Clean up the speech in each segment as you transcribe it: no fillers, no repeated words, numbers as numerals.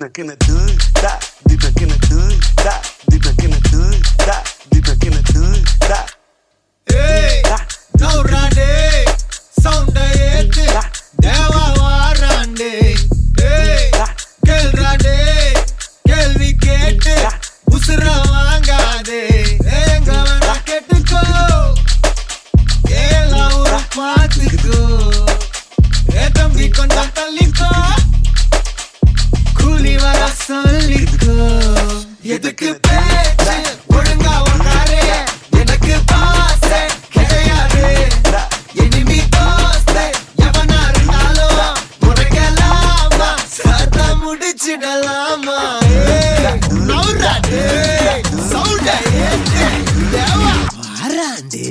back in the hood, stop. Deep back in the hood, stop. Deep back in the hood, stop. Deep back in the hood, stop. Hey, no rande, sound ayete, deva varande. Hey, kel rande, kelvi kete, usra vaangade. Enga vana kettuko, ela ura paathuko. Thambi konjam talliko, கூலி வர சொல்லிக்கோ. எதுக்கு பேச்சு ஒழுங்கா உட்காரு, எனக்கு பாசே கிடையாது. இனிமே தோஸ்தே எவனா இருந்தாலும் உனக்கெல்லாமா சத்தா முடிச்சிடலாமா. நவுராடே சவுண்ட ஏத்து தேவா வாராண்டே.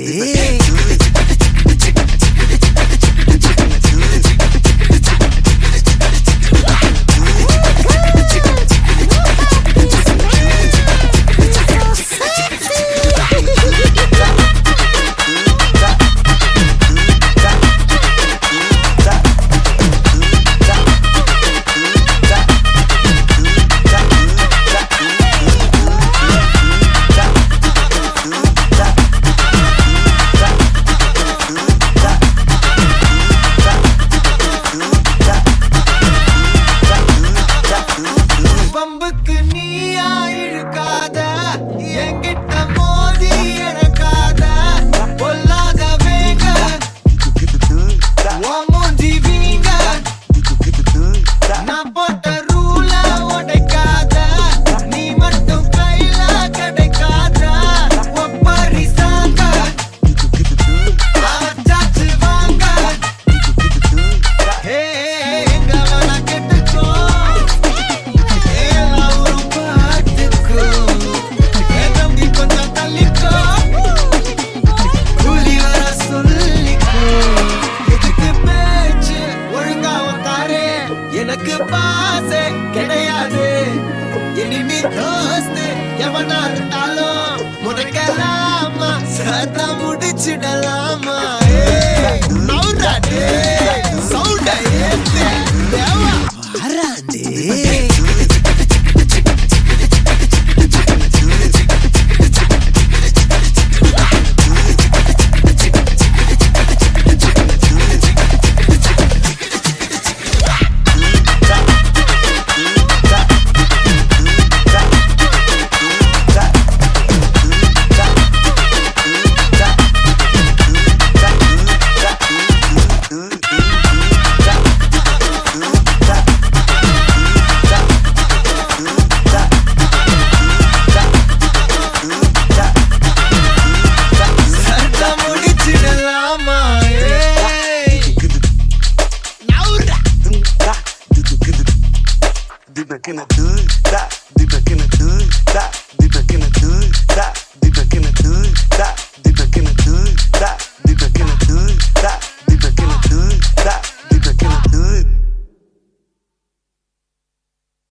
பம்புக்கு நீயா இழுக்காத, என்கிட்ட மோதி எனக்காத. பொல்லாத வேங்க உன் மூஞ்சி வீங்க, நான் போட்ட ரூல உடைக்காத. நீ மட்டும் கையில கிடைக்காத. ஒப்பாரி சாங்க சாச்சு வாங்க. ஹே எங்க வேணா கெட்டுக்கோ, எனக்கு பாசே கிடையாது. இனிமே தோஸ்தே எவனா இருந்தாலும் உனக்கெல்லாமா சத்தா முடிச்சிடலாமா. நவுராடே சவுண்ட ஏத்து தேவா வாராண்டே. Deep back in the hood, stop. Deep back in the hood, stop.